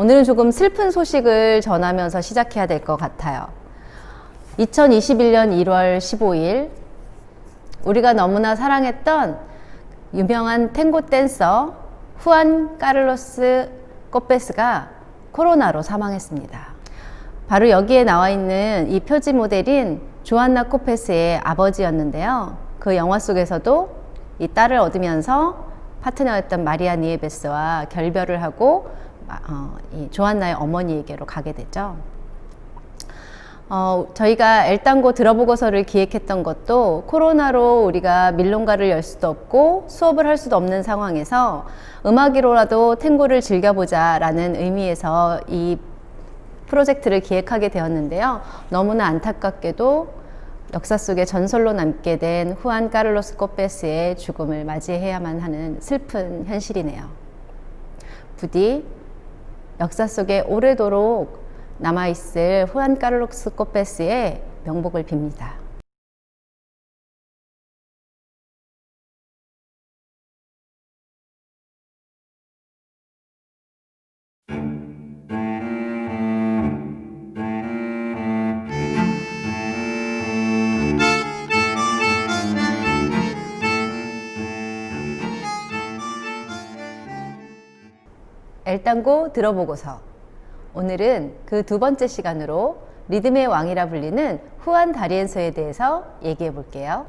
오늘은 조금 슬픈 소식을 전하면서 시작해야 될 것 같아요. 2021년 1월 15일 우리가 너무나 사랑했던 유명한 탱고 댄서 후안 카를로스 코페스가 코로나로 사망했습니다. 바로 여기에 나와 있는 이 표지 모델인 조안나 코페스의 아버지였는데요. 그 영화 속에서도 이 딸을 얻으면서 파트너였던 마리아 니에베스와 결별을 하고 이 조안나의 어머니에게로 가게 되죠. 저희가 엘땅고 들어보고서를 기획했던 것도 코로나로 우리가 밀론가를 열 수도 없고 수업을 할 수도 없는 상황에서 음악으로라도 탱고를 즐겨보자 라는 의미에서 이 프로젝트를 기획하게 되었는데요. 너무나 안타깝게도 역사 속에 전설로 남게 된 후안 카를로스 코페스의 죽음을 맞이해야만 하는 슬픈 현실이네요. 부디 역사 속에 오래도록 남아있을 후안 카를로스 코페스의 명복을 빕니다. 엘땅고 들어보고서 오늘은 그 두 번째 시간으로 리듬의 왕이라 불리는 후안 다리엔소에 대해서 얘기해 볼게요.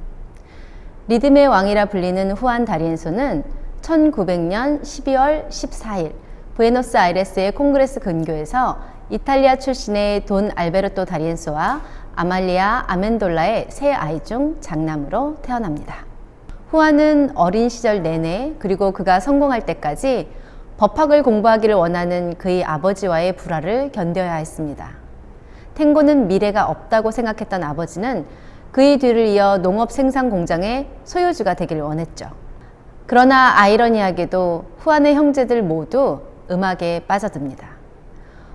리듬의 왕이라 불리는 후안 다리엔소는 1900년 12월 14일 부에노스아이레스의 콩그레스 근교에서 이탈리아 출신의 돈 알베르토 다리엔소와 아말리아 아멘돌라의 세 아이 중 장남으로 태어납니다. 후안은 어린 시절 내내 그리고 그가 성공할 때까지 법학을 공부하기를 원하는 그의 아버지와의 불화를 견뎌야 했습니다. 탱고는 미래가 없다고 생각했던 아버지는 그의 뒤를 이어 농업 생산 공장의 소유주가 되기를 원했죠. 그러나 아이러니하게도 후안의 형제들 모두 음악에 빠져듭니다.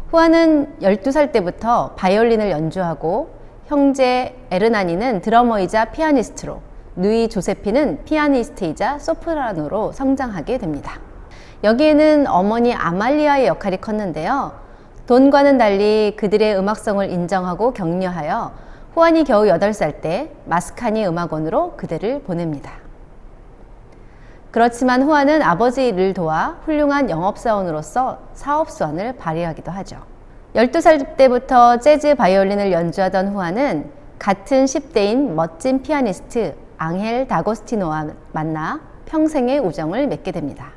후안은 12살 때부터 바이올린을 연주하고 형제 에르나니는 드러머이자 피아니스트로, 누이 조세피는 피아니스트이자 소프라노로 성장하게 됩니다. 여기에는 어머니 아말리아의 역할이 컸는데요. 돈과는 달리 그들의 음악성을 인정하고 격려하여 후안이 겨우 8살 때 마스카니 음악원으로 그들을 보냅니다. 그렇지만 후안은 아버지 일을 도와 훌륭한 영업사원으로서 사업수완을 발휘하기도 하죠. 12살 때부터 재즈 바이올린을 연주하던 후안은 같은 10대인 멋진 피아니스트 앙헬 다고스티노와 만나 평생의 우정을 맺게 됩니다.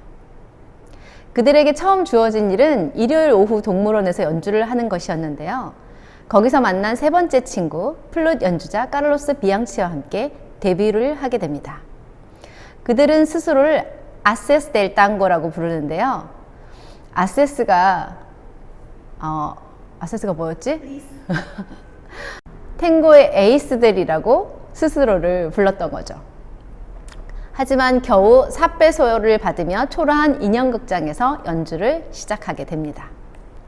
그들에게 처음 주어진 일은 일요일 오후 동물원에서 연주를 하는 것이었는데요. 거기서 만난 세 번째 친구, 플룻 연주자 카를로스 비앙치와 함께 데뷔를 하게 됩니다. 그들은 스스로를 아세스 델 땅고라고 부르는데요. 아세스가 뭐였지? 탱고의 에이스들이라고 스스로를 불렀던 거죠. 하지만 겨우 사배소를 받으며 초라한 인형극장에서 연주를 시작하게 됩니다.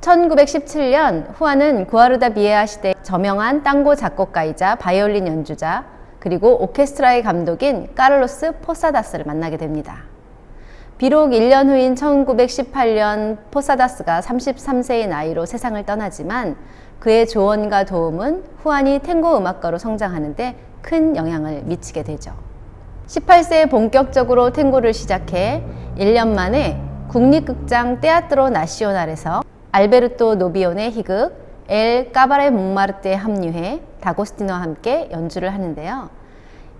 1917년 후안은 구아르다 비에아 시대 저명한 땅고 작곡가이자 바이올린 연주자 그리고 오케스트라의 감독인 카를로스 포사다스를 만나게 됩니다. 비록 1년 후인 1918년 포사다스가 33세의 나이로 세상을 떠나지만 그의 조언과 도움은 후안이 탱고 음악가로 성장하는 데 큰 영향을 미치게 되죠. 18세에 본격적으로 탱고를 시작해 1년 만에 국립극장 테아트로 나시오날에서 알베르토 노비온의 희극 엘 까바레 몽마르트에 합류해 다고스티노와 함께 연주를 하는데요.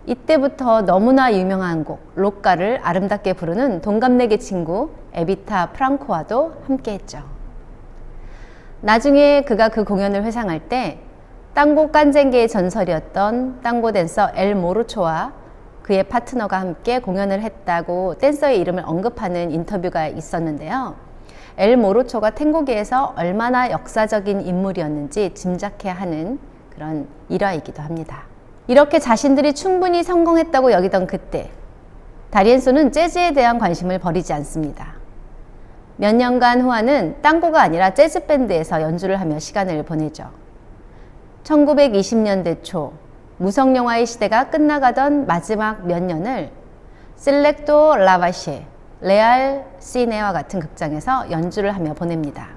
이때부터 너무나 유명한 곡 로카를 아름답게 부르는 동갑내기 친구 에비타 프랑코와도 함께 했죠. 나중에 그가 그 공연을 회상할 때 땅고 깐쟁계의 전설이었던 땅고 댄서 엘 모루초와 그의 파트너가 함께 공연을 했다고 댄서의 이름을 언급하는 인터뷰가 있었는데요. 엘 모루초가 탱고계에서 얼마나 역사적인 인물이었는지 짐작해야 하는 그런 일화이기도 합니다. 이렇게 자신들이 충분히 성공했다고 여기던 그때 다리엔소는 재즈에 대한 관심을 버리지 않습니다. 몇 년간 후안은 땅고가 아니라 재즈 밴드에서 연주를 하며 시간을 보내죠. 1920년대 초 무성영화의 시대가 끝나가던 마지막 몇 년을 실렉도 라바시에, 레알 시네와 같은 극장에서 연주를 하며 보냅니다.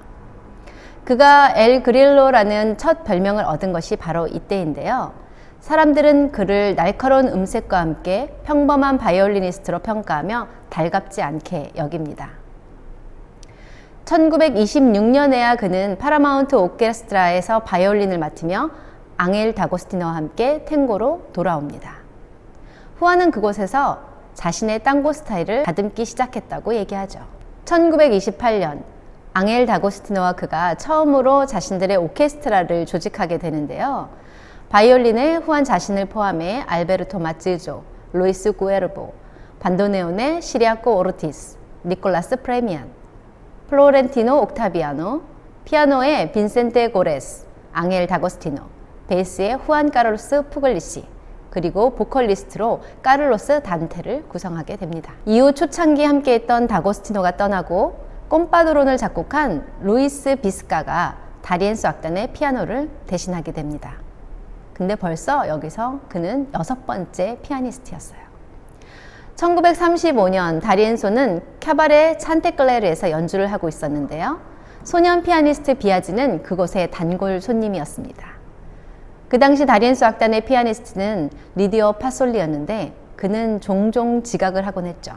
그가 엘 그릴로라는 첫 별명을 얻은 것이 바로 이때인데요. 사람들은 그를 날카로운 음색과 함께 평범한 바이올리니스트로 평가하며 달갑지 않게 여깁니다. 1926년에야 그는 파라마운트 오케스트라에서 바이올린을 맡으며 앙헬 다고스티노와 함께 탱고로 돌아옵니다. 후아는 그곳에서 자신의 땅고 스타일을 다듬기 시작했다고 얘기하죠. 1928년 앙헬 다고스티노와 그가 처음으로 자신들의 오케스트라를 조직하게 되는데요. 바이올린에 후안 자신을 포함해 알베르토 마츠조, 루이스 구에르보, 반도네온의 시리아코 오르티스, 니콜라스 프레미안, 플로렌티노 옥타비아노, 피아노의 빈센테 고레스, 앙헬 다고스티노, 베이스의 후안 카를로스 푸글리시, 그리고 보컬리스트로 카를로스 단테를 구성하게 됩니다. 이후 초창기 함께했던 다고스티노가 떠나고 꼼파도론을 작곡한 루이스 비스카가 다리엔소 악단의 피아노를 대신하게 됩니다. 근데 벌써 여기서 그는 6번째 피아니스트였어요. 1935년 다리엔소는 캬바레 찬테클레르에서 연주를 하고 있었는데요. 소년 피아니스트 비아지는 그곳의 단골 손님이었습니다. 그 당시 다리엔소 악단의 피아니스트는 리디오 파솔리였는데 그는 종종 지각을 하곤 했죠.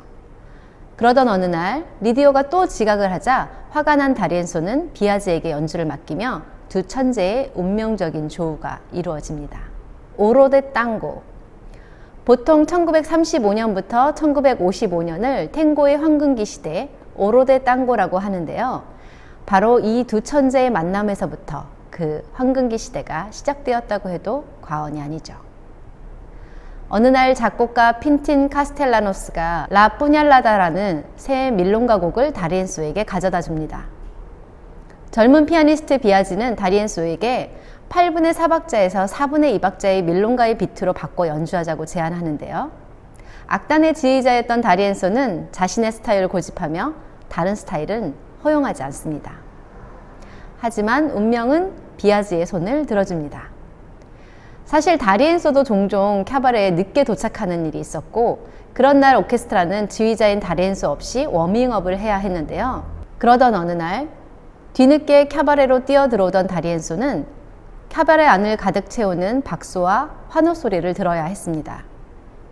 그러던 어느 날 리디오가 또 지각을 하자 화가 난 다리엔소는 비아지에게 연주를 맡기며 두 천재의 운명적인 조우가 이루어집니다. 오로데 땅고. 보통 1935년부터 1955년을 탱고의 황금기 시대 오로데 땅고라고 하는데요. 바로 이 두 천재의 만남에서부터 그 황금기 시대가 시작되었다고 해도 과언이 아니죠. 어느 날 작곡가 핀틴 카스텔라노스가 라 뿌냰라다라는 새 밀롱가 곡을 다리엔소에게 가져다 줍니다. 젊은 피아니스트 비아지는 다리엔소에게 8분의 4박자에서 4분의 2박자의 밀롱가의 비트로 바꿔 연주하자고 제안하는데요. 악단의 지휘자였던 다리엔소는 자신의 스타일을 고집하며 다른 스타일은 허용하지 않습니다. 하지만 운명은 비아지의 손을 들어줍니다. 사실 다리엔소도 종종 캬바레에 늦게 도착하는 일이 있었고 그런 날 오케스트라는 지휘자인 다리엔소 없이 워밍업을 해야 했는데요. 그러던 어느 날 뒤늦게 캬바레로 뛰어들어오던 다리엔소는 캬바레 안을 가득 채우는 박수와 환호 소리를 들어야 했습니다.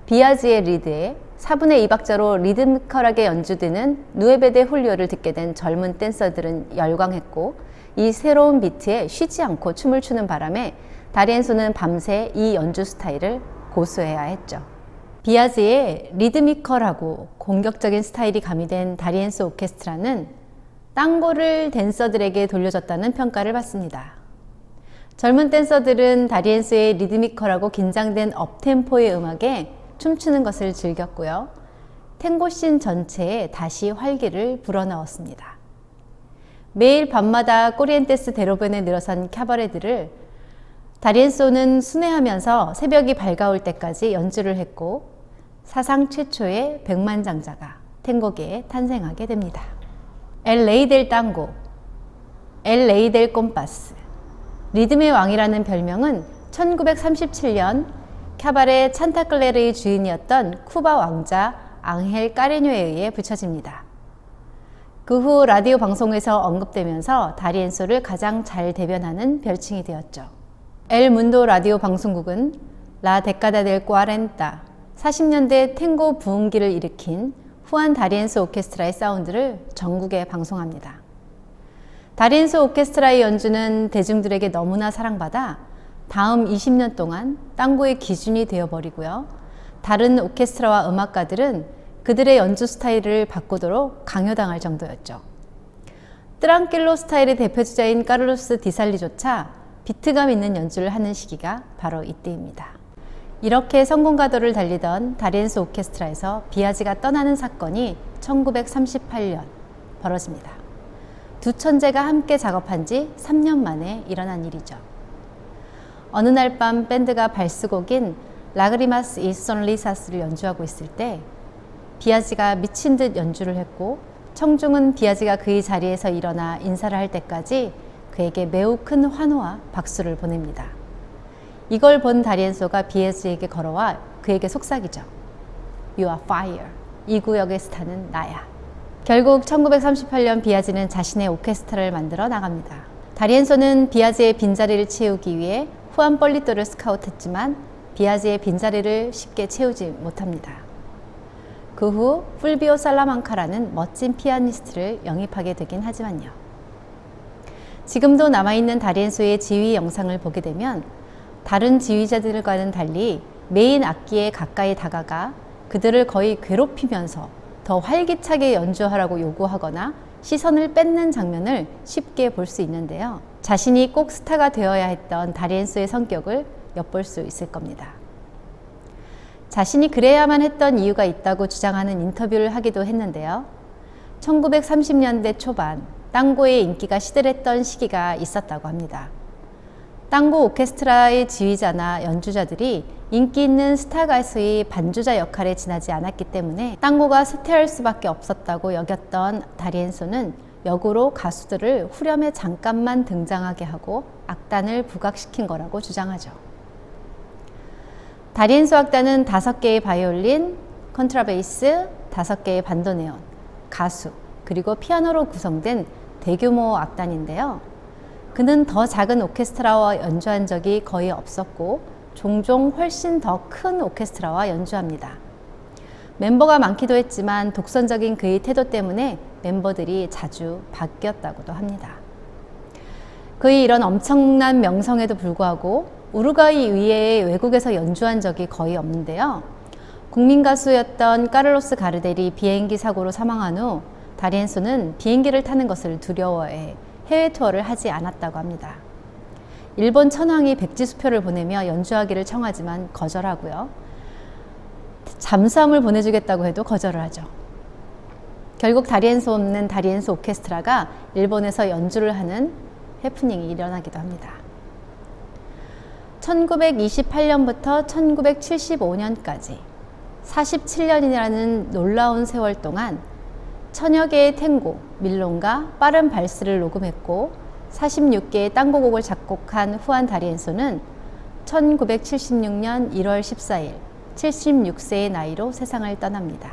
비아지의 리드에 4분의 2박자로 리드미컬하게 연주되는 누에베 데 훌리오를 듣게 된 젊은 댄서들은 열광했고 이 새로운 비트에 쉬지 않고 춤을 추는 바람에 다리엔소는 밤새 이 연주 스타일을 고수해야 했죠. 비아지의 리드미컬하고 공격적인 스타일이 가미된 다리엔소 오케스트라는 땅고를 댄서들에게 돌려줬다는 평가를 받습니다. 젊은 댄서들은 다리엔소의 리드미컬하고 긴장된 업템포의 음악에 춤추는 것을 즐겼고요. 탱고씬 전체에 다시 활기를 불어넣었습니다. 매일 밤마다 코리엔테스 대로변에 늘어선 캬바레들을 다리엔소는 순회하면서 새벽이 밝아올 때까지 연주를 했고 사상 최초의 백만장자가 탱고계에 탄생하게 됩니다. 엘 레이 델 땅고, 엘 레이 델 콤파스, 리듬의 왕이라는 별명은 1937년 캬바레 찬타클레르의 주인이었던 쿠바 왕자 앙헬 까레뇨에 의해 붙여집니다. 그 후 라디오 방송에서 언급되면서 다리엔소를 가장 잘 대변하는 별칭이 되었죠. 엘 문도 라디오 방송국은 라 데카다 델 꾸아렌타, 40년대 탱고 부흥기를 일으킨 후안 다리엔소 오케스트라의 사운드를 전국에 방송합니다. 다리엔소 오케스트라의 연주는 대중들에게 너무나 사랑받아 다음 20년 동안 땅고의 기준이 되어버리고요. 다른 오케스트라와 음악가들은 그들의 연주 스타일을 바꾸도록 강요당할 정도였죠. 트랑킬로 스타일의 대표주자인 카를로스 디살리조차 비트감 있는 연주를 하는 시기가 바로 이때입니다. 이렇게 성공가도를 달리던 다리엔소 오케스트라에서 비아지가 떠나는 사건이 1938년 벌어집니다. 두 천재가 함께 작업한 지 3년 만에 일어난 일이죠. 어느 날 밤 밴드가 발스곡인 라그리마스 이 손리사스를 연주하고 있을 때 비아지가 미친 듯 연주를 했고 청중은 비아지가 그의 자리에서 일어나 인사를 할 때까지 그에게 매우 큰 환호와 박수를 보냅니다. 이걸 본 다리엔소가 비아지에게 걸어와 그에게 속삭이죠. You are fire. 이 구역의 스타는 나야. 결국 1938년 비아지는 자신의 오케스트라를 만들어 나갑니다. 다리엔소는 비아즈의 빈자리를 채우기 위해 후안 폴리토를 스카우트했지만 비아즈의 빈자리를 쉽게 채우지 못합니다. 그 후 풀비오 살라망카라는 멋진 피아니스트를 영입하게 되긴 하지만요. 지금도 남아있는 다리엔소의 지휘 영상을 보게 되면 다른 지휘자들과는 달리 메인 악기에 가까이 다가가 그들을 거의 괴롭히면서 더 활기차게 연주하라고 요구하거나 시선을 뺏는 장면을 쉽게 볼 수 있는데요. 자신이 꼭 스타가 되어야 했던 다리엔소의 성격을 엿볼 수 있을 겁니다. 자신이 그래야만 했던 이유가 있다고 주장하는 인터뷰를 하기도 했는데요. 1930년대 초반 땅고의 인기가 시들했던 시기가 있었다고 합니다. 땅고 오케스트라의 지휘자나 연주자들이 인기 있는 스타 가수의 반주자 역할에 지나지 않았기 때문에 땅고가 쇠퇴할 수밖에 없었다고 여겼던 다리엔소는 역으로 가수들을 후렴에 잠깐만 등장하게 하고 악단을 부각시킨 거라고 주장하죠. 다리엔소 악단은 5개의 바이올린, 컨트라베이스, 5개의 반도네온, 가수, 그리고 피아노로 구성된 대규모 악단인데요. 그는 더 작은 오케스트라와 연주한 적이 거의 없었고 종종 훨씬 더 큰 오케스트라와 연주합니다. 멤버가 많기도 했지만 독선적인 그의 태도 때문에 멤버들이 자주 바뀌었다고도 합니다. 그의 이런 엄청난 명성에도 불구하고 우루과이 이외에 외국에서 연주한 적이 거의 없는데요. 국민 가수였던 카를로스 가르델이 비행기 사고로 사망한 후 다리엔소는 비행기를 타는 것을 두려워해 해외 투어를 하지 않았다고 합니다. 일본 천황이 백지수표를 보내며 연주하기를 청하지만 거절하고요. 잠수함을 보내주겠다고 해도 거절을 하죠. 결국 다리엔소 없는 다리엔소 오케스트라가 일본에서 연주를 하는 해프닝이 일어나기도 합니다. 1928년부터 1975년까지 47년이라는 놀라운 세월 동안 천여 개의 탱고, 밀롱가, 빠른 발스를 녹음했고 46개의 땅고곡을 작곡한 후안 다리엔소는 1976년 1월 14일 76세의 나이로 세상을 떠납니다.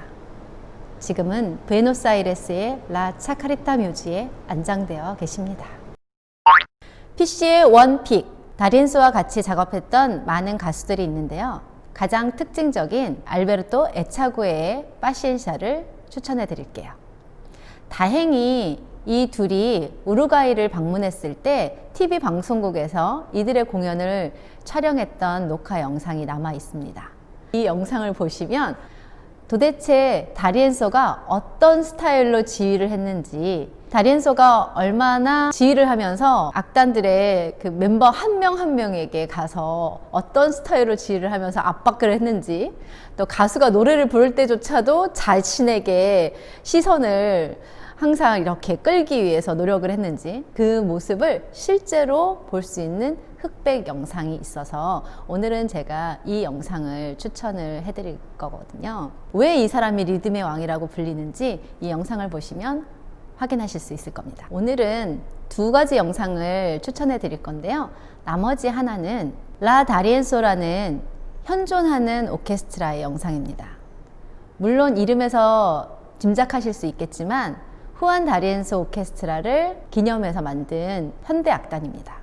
지금은 부에노스아이레스의 라 차카리타 묘지에 안장되어 계십니다. 피쉬의 원픽, 다리엔소와 같이 작업했던 많은 가수들이 있는데요. 가장 특징적인 알베르토 에차구에의 파시엔샤를 추천해 드릴게요. 다행히 이 둘이 우루과이를 방문했을 때 TV 방송국에서 이들의 공연을 촬영했던 녹화 영상이 남아 있습니다. 이 영상을 보시면 도대체 다리엔소가 어떤 스타일로 지휘를 했는지, 다리엔소가 얼마나 지휘를 하면서 악단들의 그 멤버 한 명 한 명에게 가서 어떤 스타일로 지휘를 하면서 압박을 했는지, 또 가수가 노래를 부를 때조차도 자신에게 시선을 항상 이렇게 끌기 위해서 노력을 했는지, 그 모습을 실제로 볼 수 있는 흑백 영상이 있어서 오늘은 제가 이 영상을 추천을 해드릴 거거든요. 왜 이 사람이 리듬의 왕이라고 불리는지 이 영상을 보시면 확인하실 수 있을 겁니다. 오늘은 2가지 영상을 추천해 드릴 건데요. 나머지 하나는 라 다리엔소라는 현존하는 오케스트라의 영상입니다. 물론 이름에서 짐작하실 수 있겠지만 후안 다리엔소 오케스트라를 기념해서 만든 현대악단입니다.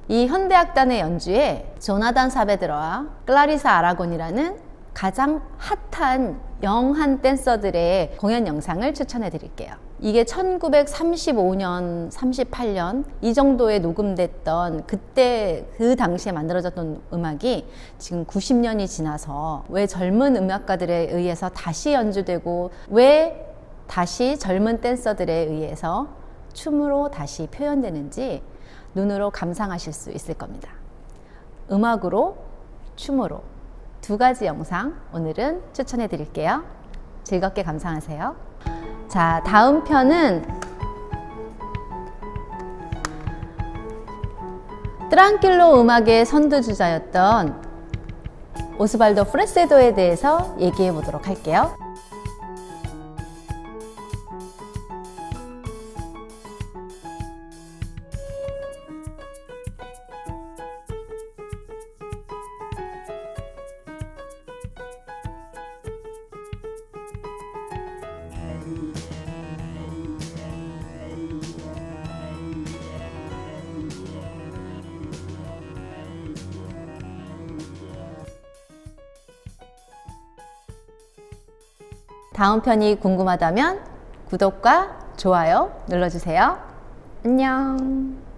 이 현대악단의 연주에 조나단 사베드러와 클라리사 아라곤이라는 가장 핫한 영한 댄서들의 공연 영상을 추천해 드릴게요. 이게 1935년, 38년 이 정도에 녹음됐던 그때 그 당시에 만들어졌던 음악이 지금 90년이 지나서 왜 젊은 음악가들에 의해서 다시 연주되고 왜 다시 젊은 댄서들에 의해서 춤으로 다시 표현되는지 눈으로 감상하실 수 있을 겁니다. 음악으로, 춤으로 2가지 영상 오늘은 추천해 드릴게요. 즐겁게 감상하세요. 자, 다음 편은 트랑킬로 음악의 선두주자였던 오스발도 프레세도에 대해서 얘기해 보도록 할게요. 다음 편이 궁금하다면 구독과 좋아요 눌러주세요. 안녕.